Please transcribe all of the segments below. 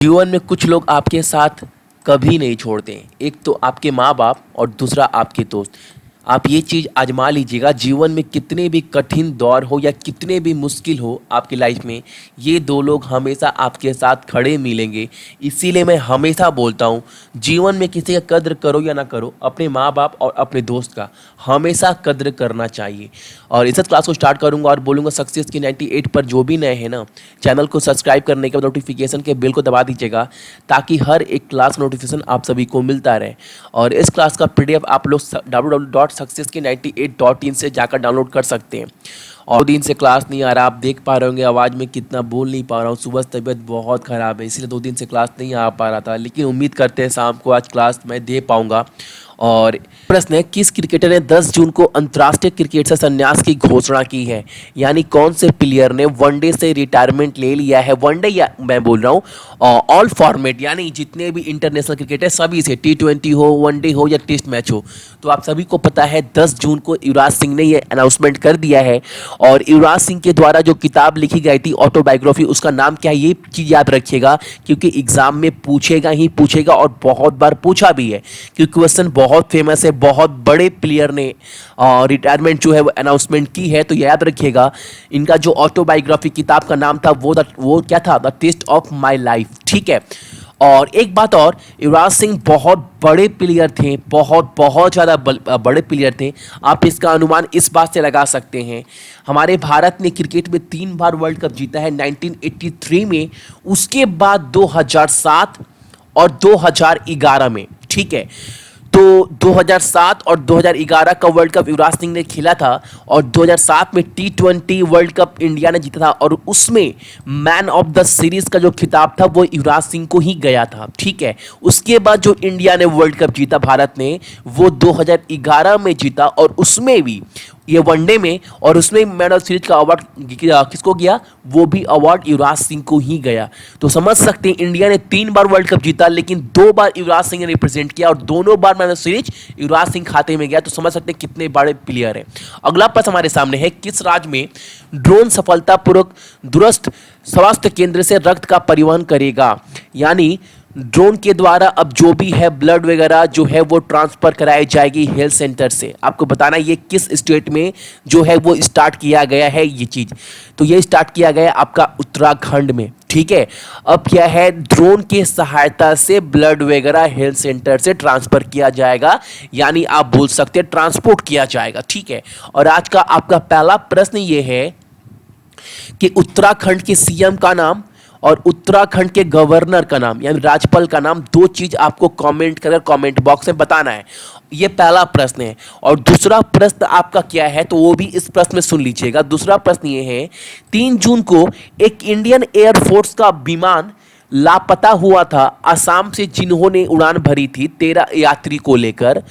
जीवन में कुछ लोग आपके साथ कभी नहीं छोड़ते। एक तो आपके माँ बाप और दूसरा आपके दोस्त। आप ये चीज़ आजमा लीजिएगा, जीवन में कितने भी कठिन दौर हो या कितने भी मुश्किल हो आपकी लाइफ में, ये दो लोग हमेशा आपके साथ खड़े मिलेंगे। इसीलिए मैं हमेशा बोलता हूँ, जीवन में किसी का कद्र करो या ना करो, अपने माँ बाप और अपने दोस्त का हमेशा कद्र करना चाहिए। और इस क्लास को स्टार्ट करूँगा और बोलूँगा सक्सेस की 98 पर जो भी नए हैं ना, चैनल को सब्सक्राइब करने के बाद नोटिफिकेशन के बेल को दबा दीजिएगा, ताकि हर एक क्लास नोटिफिकेशन आप सभी को मिलता रहे। और इस क्लास का पीडीएफ आप लोग www.successki98.in से जाकर डाउनलोड कर सकते हैं। और 2 दिन से क्लास नहीं आ रहा, आप देख पा रहे होंगे आवाज़ में कितना बोल नहीं पा रहा हूँ। सुबह से तबीयत बहुत ख़राब है, इसलिए 2 दिन से क्लास नहीं आ पा रहा था, लेकिन उम्मीद करते हैं शाम को आज क्लास मैं दे पाऊँगा। और प्रश्न है, किस क्रिकेटर ने 10 जून को अंतर्राष्ट्रीय क्रिकेट से संन्यास की घोषणा की है? यानी कौन से प्लेयर ने वनडे से रिटायरमेंट ले लिया है? वनडे या मैं बोल रहा हूँ ऑल फॉर्मेट, यानी जितने भी इंटरनेशनल क्रिकेट है सभी से, T20 हो, वनडे हो या टेस्ट मैच हो। तो आप सभी को पता है 10 जून को युवराज सिंह ने ये अनाउंसमेंट कर दिया है। और युवराज सिंह के द्वारा जो किताब लिखी गई थी ऑटोबायोग्राफी, उसका नाम क्या है ये चीज़ याद रखिएगा, क्योंकि एग्जाम में पूछेगा ही पूछेगा और बहुत बार पूछा भी है, क्योंकि क्वेश्चन बहुत फेमस है। बहुत बड़े प्लेयर ने रिटायरमेंट जो है वो अनाउंसमेंट की है, तो याद रखिएगा इनका जो ऑटोबायोग्राफी किताब का नाम था वो क्या था? The test of my life. ठीक है। और एक बात और, युवराज सिंह बहुत बड़े प्लेयर थे, बहुत बहुत ज़्यादा बड़े प्लेयर थे। आप इसका अनुमान इस बात से लगा सकते हैं, हमारे भारत ने क्रिकेट में 3 बार वर्ल्ड कप जीता है, 1983 में, उसके बाद 2007 और 2011 में। ठीक है। तो 2007 और 2011 का वर्ल्ड कप युवराज सिंह ने खेला था, और 2007 में T20 वर्ल्ड कप इंडिया ने जीता था, और उसमें मैन ऑफ द सीरीज का जो खिताब था वो युवराज सिंह को ही गया था। ठीक है। उसके बाद जो इंडिया ने वर्ल्ड कप जीता भारत ने, वो 2011 में जीता, और उसमें भी ये वनडे में, और उसमें मैन ऑफ सीरीज का अवार्ड किसको गया? वो भी अवार्ड युवराज सिंह को ही गया। तो समझ सकते हैं इंडिया ने 3 बार वर्ल्ड कप जीता, लेकिन 2 बार युवराज सिंह ने रिप्रेजेंट किया, और दोनों बार man of series Yuvraj Singh खाते में गया। तो समझ सकते हैं कितने बड़े प्लेयर हैं। अगला प्रश्न हमारे सामने है, किस राज्य में ड्रोन सफलतापूर्वक दूरस्थ स्वास्थ्य केंद्र से रक्त का परिवहन करेगा? यानी ड्रोन के द्वारा अब जो भी है ब्लड वगैरह जो है वो ट्रांसफर कराई जाएगी हेल्थ सेंटर से। आपको बताना ये किस स्टेट में जो है वो स्टार्ट किया गया है ये चीज़। तो ये स्टार्ट किया गया आपका उत्तराखंड में। ठीक है। अब क्या है, ड्रोन की सहायता से ब्लड वगैरह हेल्थ सेंटर से ट्रांसफर किया जाएगा, यानी आप बोल सकते हैं ट्रांसपोर्ट किया जाएगा। ठीक है। और आज का आपका पहला प्रश्न ये है कि उत्तराखंड के सीएम का नाम और उत्तराखंड के गवर्नर का नाम यानी राज्यपाल का नाम, 2 चीज आपको कमेंट कर कमेंट बॉक्स में बताना है। ये पहला प्रश्न है। और दूसरा प्रश्न आपका क्या है, तो वो भी इस प्रश्न में सुन लीजिएगा। दूसरा प्रश्न ये है, 3 जून को एक इंडियन एयरफोर्स का विमान लापता हुआ था असम से, जिन्होंने उड़ान भरी थी 13 यात्री को लेकर,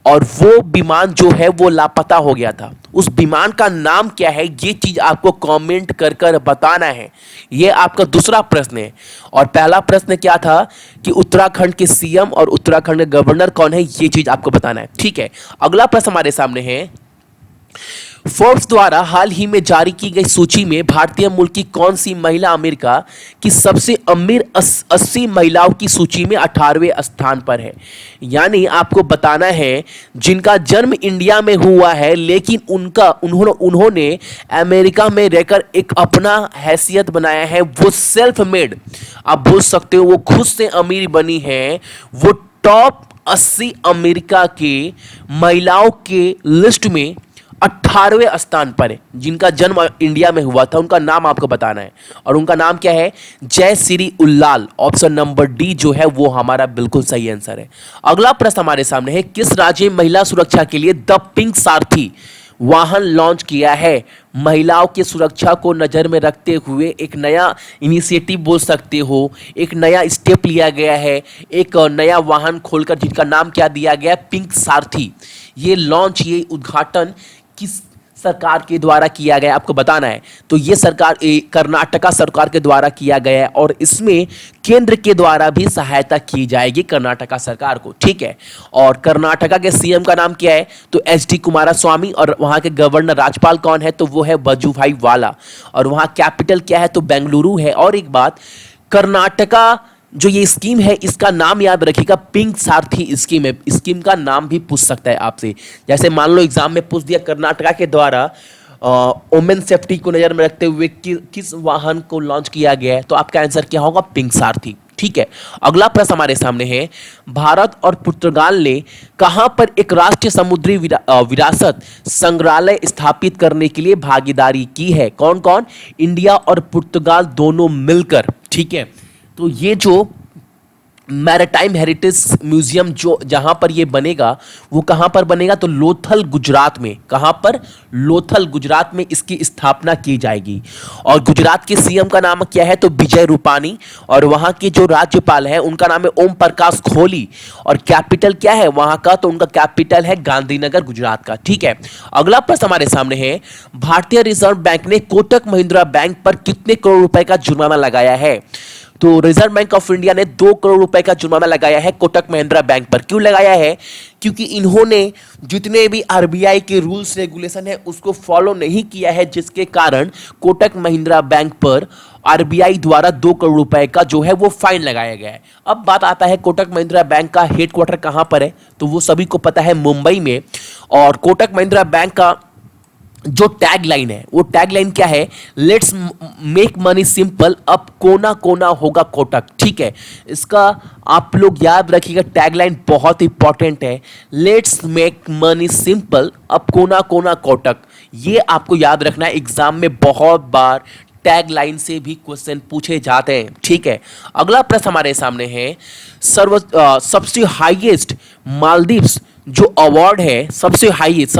और वो विमान जो है वो लापता हो गया था। उस विमान का नाम क्या है, ये चीज आपको कमेंट कर कर बताना है। ये आपका दूसरा प्रश्न है। और पहला प्रश्न क्या था कि उत्तराखंड के सीएम और उत्तराखंड के गवर्नर कौन है, ये चीज आपको बताना है। ठीक है। अगला प्रश्न हमारे सामने है, फोर्ब्स द्वारा हाल ही में जारी की गई सूची में भारतीय मूल की कौन सी महिला अमेरिका की सबसे अमीर 80 महिलाओं की सूची में 18वें स्थान पर है? यानी आपको बताना है जिनका जन्म इंडिया में हुआ है, लेकिन उन्होंने अमेरिका में रहकर एक अपना हैसियत बनाया है। वो सेल्फ मेड, आप बोल सकते हो वो खुद से अमीर बनी है। वो टॉप 80 अमेरिका के महिलाओं के लिस्ट में 18वें स्थान पर है, जिनका जन्म इंडिया में हुआ था। उनका नाम आपको बताना है, और उनका नाम क्या है? Jayshree Ullal. Option number D जो है वो हमारा बिल्कुल सही आंसर है। अगला प्रश्न हमारे सामने है, किस राज्य में महिला सुरक्षा के लिए द पिंक सारथी वाहन लॉन्च किया है? महिलाओं की सुरक्षा को नज़र में रखते हुए एक नया इनिशिएटिव बोल सकते हो, एक नया स्टेप लिया गया है, एक नया वाहन खोलकर, जिनका नाम क्या दिया गया? पिंक सारथी। ये उद्घाटन किस सरकार के द्वारा किया गया, आपको बताना है। तो ये कर्नाटका सरकार के द्वारा किया गया है, और इसमें केंद्र के द्वारा भी सहायता की जाएगी कर्नाटका सरकार को। ठीक है। और कर्नाटका के सीएम का नाम क्या है? तो HD कुमारस्वामी। और वहाँ के गवर्नर राज्यपाल कौन है? तो वो है वजुभाई वाला। और वहाँ कैपिटल क्या है? तो बेंगलुरु है। और एक बात, कर्नाटका जो ये स्कीम है इसका नाम याद रखिएगा, पिंक सारथी स्कीम है। स्कीम का नाम भी पूछ सकता है आपसे, जैसे मान लो एग्जाम में पूछ दिया कर्नाटका के द्वारा वुमेन सेफ्टी को नजर में रखते हुए किस वाहन को लॉन्च किया गया है, तो आपका आंसर क्या होगा, पिंक सारथी। ठीक है, अगला प्रश्न हमारे सामने है, भारत और पुर्तगाल ने कहां पर एक राष्ट्रीय समुद्री विरासत संग्रहालय स्थापित करने के लिए भागीदारी की है? कौन कौन? इंडिया और पुर्तगाल दोनों मिलकर। ठीक है, तो ये जो मैरिटाइम हेरिटेज म्यूजियम जो जहां पर ये बनेगा, वो कहां पर बनेगा, तो लोथल गुजरात में। कहां पर? लोथल गुजरात में इसकी स्थापना की जाएगी। और गुजरात के सीएम का नाम क्या है, तो विजय रूपानी। और वहां के जो राज्यपाल है उनका नाम है ओम प्रकाश कोहली। और कैपिटल क्या है वहां का, तो उनका कैपिटल है गांधीनगर, गुजरात का। ठीक है, अगला प्रश्न हमारे सामने है, भारतीय रिजर्व बैंक ने कोटक महिंद्रा बैंक पर कितने करोड़ रुपए का जुर्माना लगाया है? तो रिजर्व बैंक ऑफ इंडिया ने 2 करोड़ रुपए का जुर्माना लगाया है कोटक महिंद्रा बैंक पर। क्यों लगाया है? क्योंकि इन्होंने जितने भी आरबीआई के रूल्स रेगुलेशन है उसको फॉलो नहीं किया है, जिसके कारण कोटक महिंद्रा बैंक पर आरबीआई द्वारा 2 करोड़ रुपए का जो है वो फाइन लगाया गया है। अब बात आता है कोटक महिंद्रा बैंक का हेडक्वार्टर कहां पर है, तो वो सभी को पता है मुंबई में। और कोटक महिंद्रा बैंक का जो टैग लाइन है वो टैग लाइन क्या है, लेट्स मेक मनी सिंपल, अब कोना कोना होगा कोटक। ठीक है, इसका आप लोग याद रखिएगा, टैग लाइन बहुत इंपॉर्टेंट है, लेट्स मेक मनी सिंपल, अब कोना कोना कोटक। ये आपको याद रखना है, एग्जाम में बहुत बार टैग लाइन से भी क्वेश्चन पूछे जाते हैं। ठीक है, अगला प्रश्न हमारे सामने है, सबसे हाईएस्ट मालदीव्स जो अवार्ड है, सबसे हाईएस्ट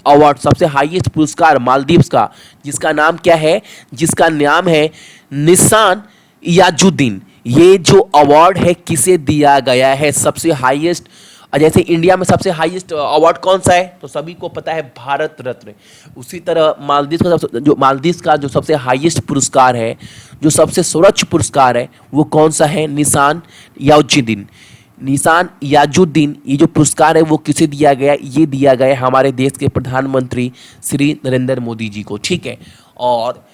अवार्ड, सबसे हाईएस्ट पुरस्कार मालदीव्स का, जिसका नाम क्या है, जिसका नाम है निशान याजुद्दीन। ये जो अवार्ड है किसे दिया गया है, सबसे हाईएस्ट? जैसे इंडिया में सबसे हाईएस्ट अवार्ड कौन सा है, तो सभी को पता है भारत रत्न। उसी तरह मालदीव का जो सबसे हाईएस्ट पुरस्कार है, जो सबसे सर्वोच्च पुरस्कार है, वो कौन सा है, निशान याजुद्दीन। ये जो पुरस्कार है वो किसे दिया गया? ये दिया गया हमारे देश के प्रधानमंत्री श्री नरेंद्र मोदी जी को। ठीक है, और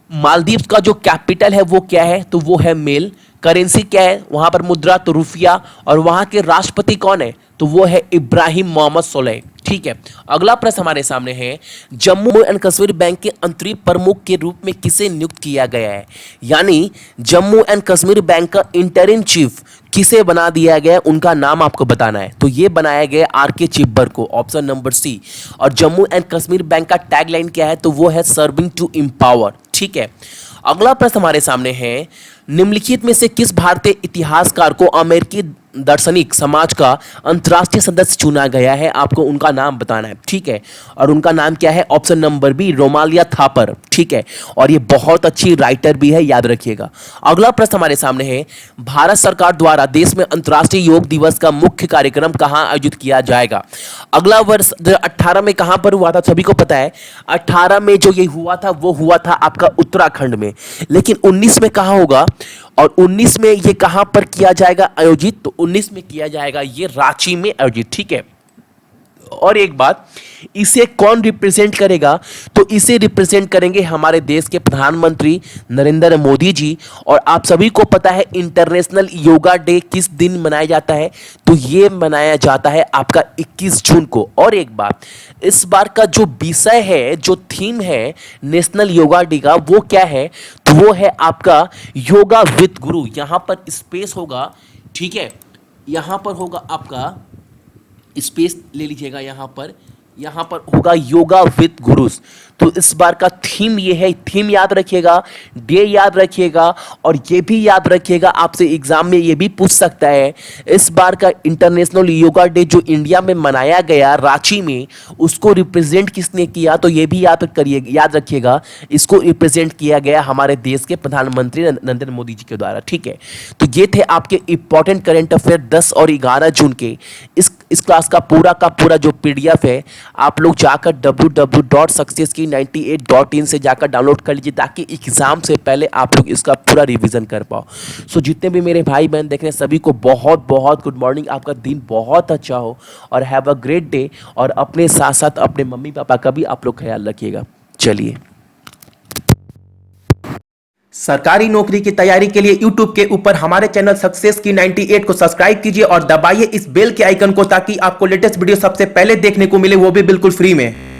मालदीव का जो कैपिटल है वो क्या है, तो वो है मेल। करेंसी क्या है वहां पर, मुद्रा, तो रुपया। और वहां के राष्ट्रपति कौन है, तो वो है इब्राहिम मोहम्मद सोलेह। ठीक है, अगला प्रश्न हमारे सामने है, जम्मू एंड कश्मीर बैंक के अंतरिम प्रमुख के रूप में किसे नियुक्त किया गया है? यानी जम्मू एंड कश्मीर बैंक का इंटरिम चीफ किसे बना दिया गया है, उनका नाम आपको बताना है। तो ये बनाया गया आर के चिब्बर को, ऑप्शन नंबर सी। और जम्मू एंड कश्मीर बैंक का टैगलाइन क्या है, तो वो है सर्विंग टू एम्पावर। ठीक है, अगला प्रश्न हमारे सामने है, निम्नलिखित में से किस भारतीय इतिहासकार को अमेरिकी दार्शनिक समाज का अंतर्राष्ट्रीय सदस्य चुना गया है? आपको उनका नाम बताना है। ठीक है, और उनका नाम क्या है, ऑप्शन नंबर बी, रोमालिया थापर। ठीक है, और ये बहुत अच्छी राइटर भी है, याद रखिएगा। अगला प्रश्न हमारे सामने है, भारत सरकार द्वारा देश में अंतर्राष्ट्रीय योग दिवस का मुख्य कार्यक्रम कहां आयोजित किया जाएगा? अगला वर्ष 2018 में कहां पर हुआ था, सभी को पता है। 18 में जो ये हुआ था वो हुआ था आपका उत्तराखंड में, लेकिन 19 में कहां होगा, और 19 में ये कहां पर किया जाएगा आयोजित, तो 19 में किया जाएगा ये रांची में आयोजित। ठीक है, और एक बात, इसे कौन रिप्रेजेंट करेगा, तो इसे रिप्रेजेंट करेंगे हमारे देश के प्रधानमंत्री नरेंद्र मोदी जी। और आप सभी को पता है इंटरनेशनल योगा डे किस दिन मनाया जाता है, तो ये मनाया जाता है आपका 21 जून को। और एक बात, इस बार का जो विषय है, जो थीम है नेशनल योगा डे का, वो क्या है, तो वो है आपका योगा विद गुरु। यहां पर स्पेस होगा, ठीक है, यहां पर होगा आपका स्पेस ले लीजिएगा, यहां पर होगा योगा विद गुरुस। तो इस बार का थीम ये है, थीम याद रखिएगा, डे याद रखिएगा, और ये भी याद रखिएगा, आपसे एग्जाम में ये भी पूछ सकता है, इस बार का इंटरनेशनल योगा डे जो इंडिया में मनाया गया रांची में, उसको रिप्रेजेंट किसने किया, तो ये भी याद रखिएगा, इसको रिप्रेजेंट किया गया हमारे देश के प्रधानमंत्री नरेंद्र मोदी जी के द्वारा। ठीक है, तो ये थे आपके इंपॉर्टेंट करंट अफेयर 10 और 11 जून के। इस क्लास का पूरा जो पीडीएफ है, आप लोग जाकर www.successkey98.in से जाकर डाउनलोड कर लीजिए, ताकि एग्जाम से पहले आप लोग इसका पूरा रिवीजन कर पाओ। सो जितने भी मेरे भाई बहन देख रहे हैं सभी को बहुत बहुत गुड मॉर्निंग, आपका दिन बहुत अच्छा हो और हैव अ ग्रेट डे। और अपने साथ साथ अपने मम्मी पापा का भी आप लोग ख्याल रखिएगा। चलिए, सरकारी नौकरी की तैयारी के लिए YouTube के ऊपर हमारे चैनल सक्सेस की 98 को सब्सक्राइब कीजिए और दबाइए इस बेल के आइकन को ताकि आपको लेटेस्ट वीडियो सबसे पहले देखने को मिले, वो भी बिल्कुल फ्री में।